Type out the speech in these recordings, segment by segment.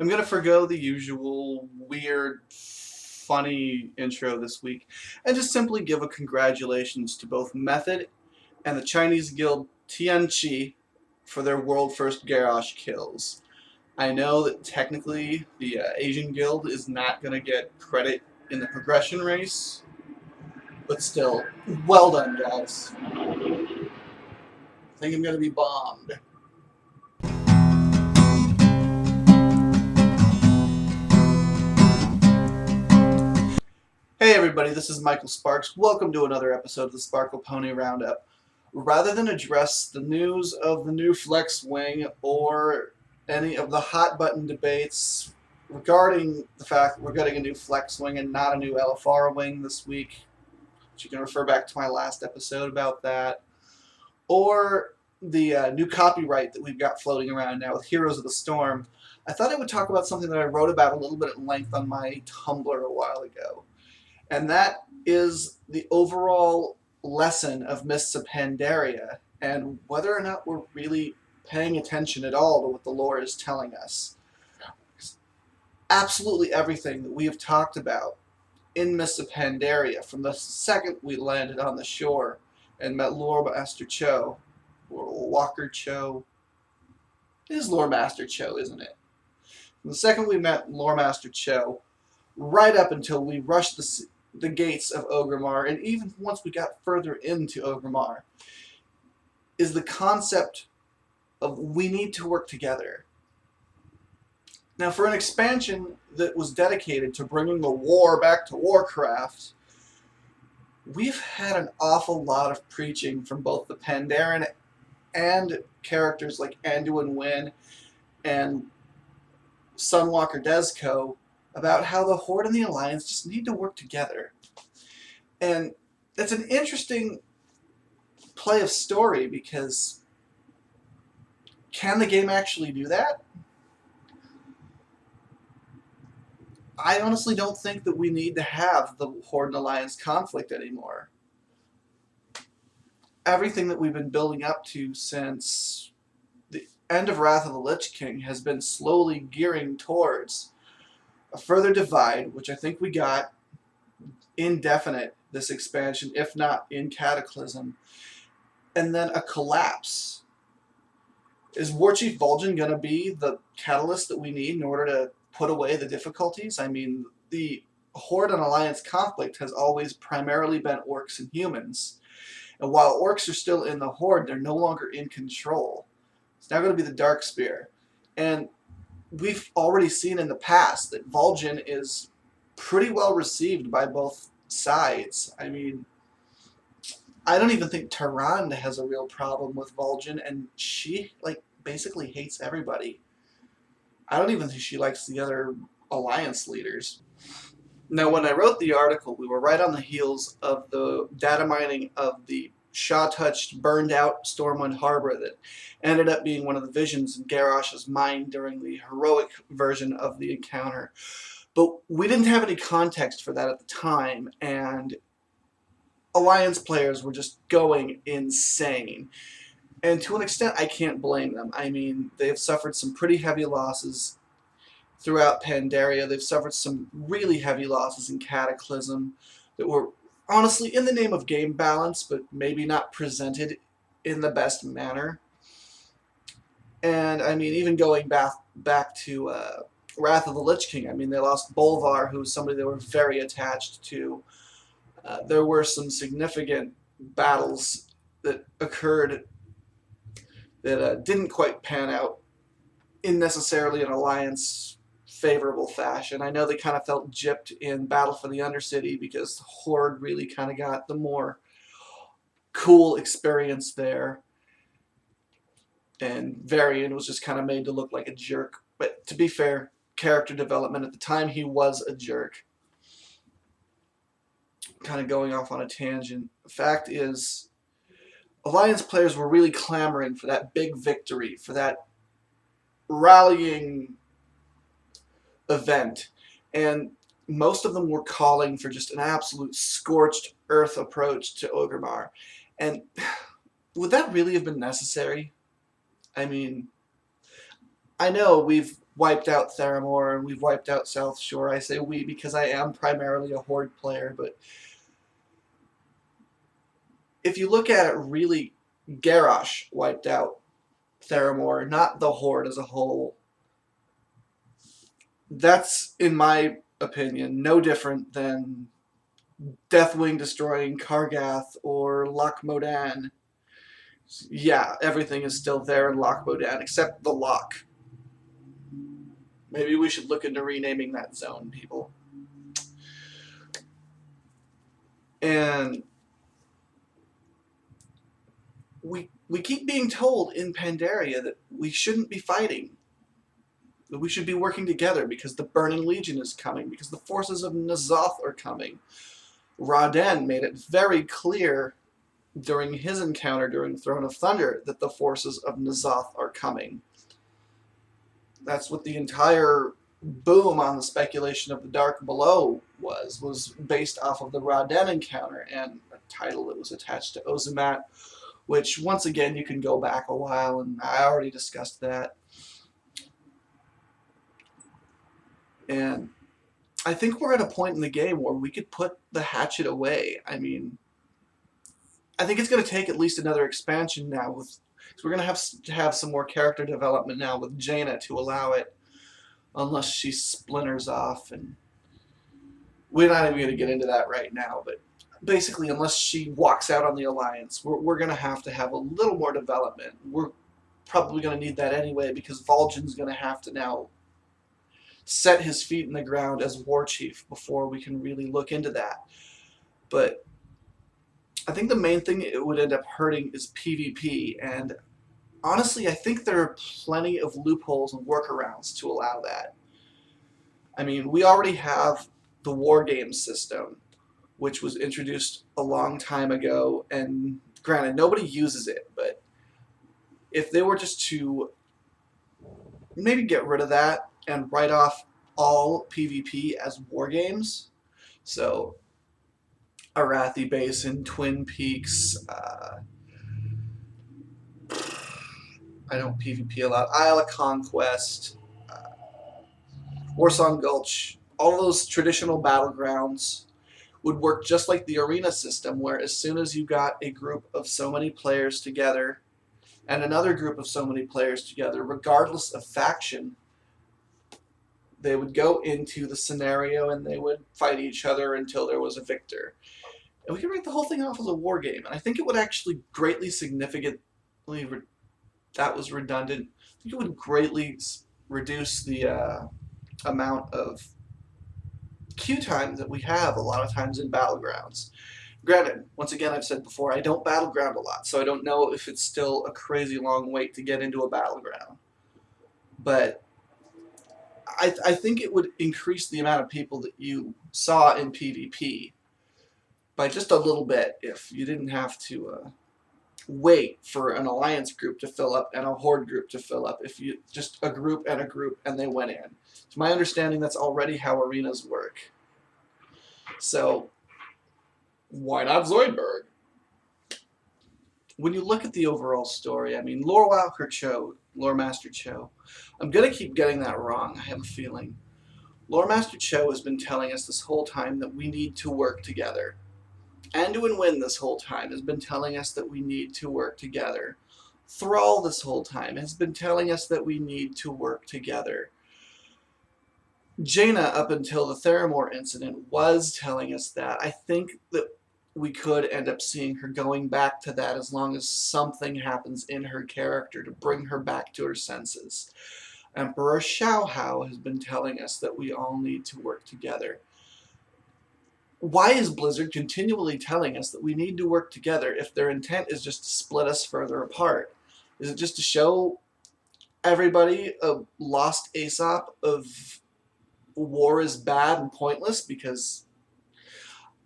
I'm going to forgo the usual weird, funny intro this week and just simply give a congratulations to both Method and the Chinese guild Tianqi for their world first Garrosh kills. I know that technically the Asian guild is not going to get credit in the progression race, but still, well done, guys. I think I'm going to be bombed. Hey everybody, this is Michael Sparks. Welcome to another episode of the Sparklepony Roundup. Rather than address the news of the new Flex Wing or any of the hot button debates regarding the fact that we're getting a new Flex Wing and not a new LFR wing this week, which you can refer back to my last episode about that, or the new copyright that we've got floating around now with Heroes of the Storm, I thought I would talk about something that I wrote about a little bit at length on my Tumblr a while ago. And that is the overall lesson of Mists of Pandaria and whether or not we're really paying attention at all to what the lore is telling us. Absolutely everything that we have talked about in Mists of Pandaria from the second we landed on the shore and met Lore Master Cho, or Walker Cho. It is Lore Master Cho, isn't it? From the second we met Lore Master Cho, right up until we rushed the gates of Orgrimmar, and even once we got further into Orgrimmar, is the concept of we need to work together. Now, for an expansion that was dedicated to bringing the war back to Warcraft, we've had an awful lot of preaching from both the Pandaren and characters like Anduin Wynn and Sunwalker Desco about how the Horde and the Alliance just need to work together. And it's an interesting play of story because can the game actually do that? I honestly don't think that we need to have the Horde and Alliance conflict anymore. Everything that we've been building up to since the end of Wrath of the Lich King has been slowly gearing towards a further divide, which I think we got indefinite this expansion, if not in Cataclysm, and then a collapse. Is Warchief Vol'jin going to be the catalyst that we need in order to put away the difficulties? I mean, the Horde and Alliance conflict has always primarily been orcs and humans, and while orcs are still in the Horde, they're no longer in control. It's now going to be the Darkspear, and we've already seen in the past that Vol'jin is pretty well received by both sides. I mean, I don't even think Tyrande has a real problem with Vol'jin, and she, basically hates everybody. I don't even think she likes the other Alliance leaders. Now, when I wrote the article, we were right on the heels of the data mining of the Shaw-touched, burned-out Stormwind Harbor that ended up being one of the visions in Garrosh's mind during the heroic version of the encounter. But we didn't have any context for that at the time, and Alliance players were just going insane. And to an extent, I can't blame them. I mean, they've suffered some pretty heavy losses throughout Pandaria. They've suffered some really heavy losses in Cataclysm that were honestly in the name of game balance, but maybe not presented in the best manner. And I mean, even going back to Wrath of the Lich King, I mean, they lost Bolvar, who was somebody they were very attached to. There were some significant battles that occurred that didn't quite pan out in necessarily an Alliance favorable fashion. I know they kind of felt gypped in Battle for the Undercity because the Horde really kind of got the more cool experience there, and Varian was just kind of made to look like a jerk. But to be fair, character development at the time, he was a jerk. Kind of going off on a tangent. The fact is, Alliance players were really clamoring for that big victory, for that rallying event, and most of them were calling for just an absolute scorched earth approach to Orgrimmar. And would that really have been necessary? I mean, I know we've wiped out Theramore and we've wiped out South Shore. I say we because I am primarily a Horde player, but if you look at it really, Garrosh wiped out Theramore, not the Horde as a whole. That's, in my opinion, no different than Deathwing destroying Kargath or Loch Modan. Yeah, everything is still there in Loch Modan except the Loch. Maybe we should look into renaming that zone, people. And we keep being told in Pandaria that we shouldn't be fighting. That we should be working together because the Burning Legion is coming, because the forces of N'Zoth are coming. Raden made it very clear during his encounter during Throne of Thunder that the forces of N'Zoth are coming. That's what the entire boom on the speculation of the Dark Below was based off of the Raden encounter and a title that was attached to Ozumat, which once again you can go back a while and I already discussed that. And I think we're at a point in the game where we could put the hatchet away. I mean, I think it's going to take at least another expansion now. Because we're going to have some more character development now with Jaina to allow it. Unless she splinters off. And we're not even going to get into that right now. But basically, unless she walks out on the Alliance, we're going to have a little more development. We're probably going to need that anyway because Vol'jin's going to have to now set his feet in the ground as war chief before we can really look into that. But I think the main thing it would end up hurting is PvP, and honestly I think there are plenty of loopholes and workarounds to allow that. I mean, we already have the war game system, which was introduced a long time ago, and granted nobody uses it, but if they were just to maybe get rid of that and write off all PvP as war games. So, Arathi Basin, Twin Peaks, I don't PvP a lot, Isle of Conquest, Warsong Gulch, all those traditional battlegrounds would work just like the arena system, where as soon as you got a group of so many players together and another group of so many players together, regardless of faction, they would go into the scenario and they would fight each other until there was a victor. And we could write the whole thing off as a war game. And I think it would actually greatly significantly, that was redundant, I think it would greatly reduce the amount of queue time that we have a lot of times in Battlegrounds. Granted, once again, I've said before, I don't Battleground a lot, so I don't know if it's still a crazy long wait to get into a Battleground. But I think it would increase the amount of people that you saw in PvP by just a little bit if you didn't have to wait for an Alliance group to fill up and a Horde group to fill up. If you just a group and they went in. To my understanding, that's already how arenas work. So why not Zoidberg? When you look at the overall story, I mean, Lore Master Cho, I'm going to keep getting that wrong, I have a feeling. Lore Master Cho has been telling us this whole time that we need to work together. Anduin Wynn this whole time has been telling us that we need to work together. Thrall this whole time has been telling us that we need to work together. Jaina, up until the Theramore incident, was telling us that. I think that we could end up seeing her going back to that as long as something happens in her character to bring her back to her senses. Emperor Xiaohao has been telling us that we all need to work together. Why is Blizzard continually telling us that we need to work together if their intent is just to split us further apart? Is it just to show everybody a lost Aesop of war is bad and pointless? Because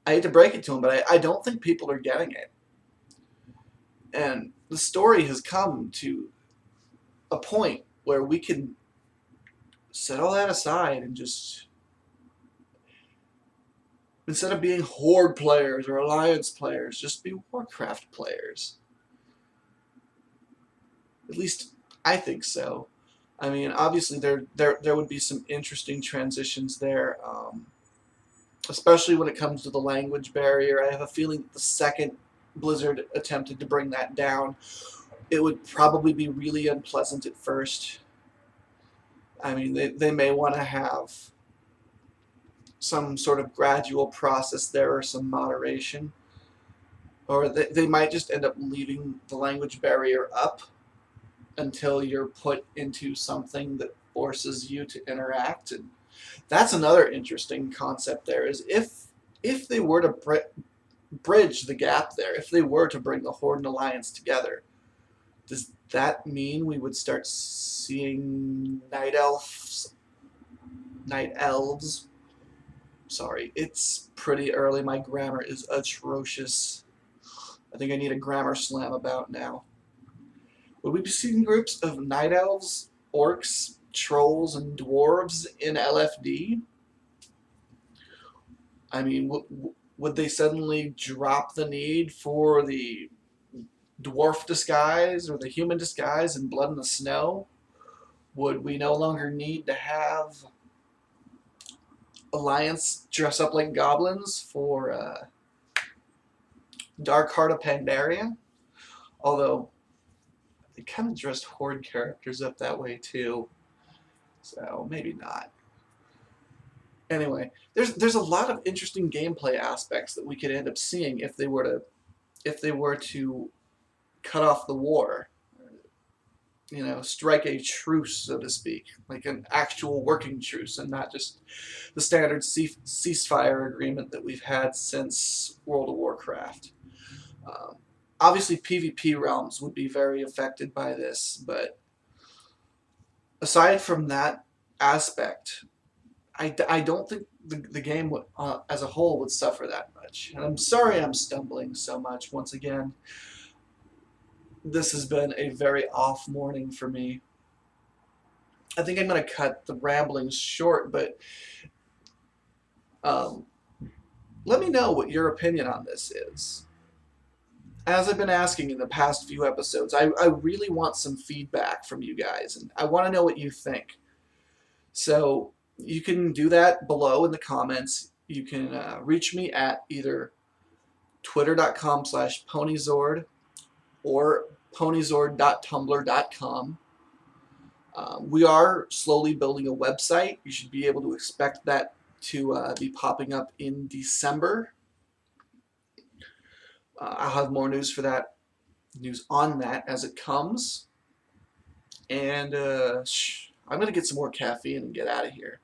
I hate to break it to them, but I don't think people are getting it. And the story has come to a point where we can set all that aside and just, instead of being Horde players or Alliance players, just be Warcraft players. At least I think so. I mean, obviously there would be some interesting transitions there, especially when it comes to the language barrier. I have a feeling that the second Blizzard attempted to bring that down, it would probably be really unpleasant at first. I mean, they may want to have some sort of gradual process there or some moderation. Or they might just end up leaving the language barrier up until you're put into something that forces you to interact. And that's another interesting concept there, is if they were to bridge the gap there, if they were to bring the Horde and Alliance together, does that mean we would start seeing night elves? Sorry, it's pretty early. My grammar is atrocious. I think I need a grammar slam about now. Would we be seeing groups of night elves, orcs, trolls, and dwarves in LFD? I mean, would they suddenly drop the need for the dwarf disguise or the human disguise in Blood in the Snow? Would we no longer need to have Alliance dress up like goblins for Dark Heart of Pandaria? Although they kind of dressed Horde characters up that way too, so maybe not. Anyway, there's a lot of interesting gameplay aspects that we could end up seeing if they were to cut off the war. You know, strike a truce, so to speak, like an actual working truce, and not just the standard ceasefire agreement that we've had since World of Warcraft. Um, Obviously, PvP realms would be very affected by this, but aside from that aspect, I don't think the game would, as a whole would suffer that much. And I'm sorry I'm stumbling so much once again. This has been a very off morning for me. I think I'm going to cut the ramblings short, but let me know what your opinion on this is. As I've been asking in the past few episodes, I really want some feedback from you guys, and I want to know what you think. So you can do that below in the comments. You can reach me at either twitter.com/ponyzord or ponyzord.tumblr.com. We are slowly building a website. You should be able to expect that to be popping up in December. I'll have more news on that as it comes. And I'm going to get some more caffeine and get out of here.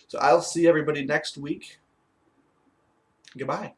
So I'll see everybody next week. Goodbye.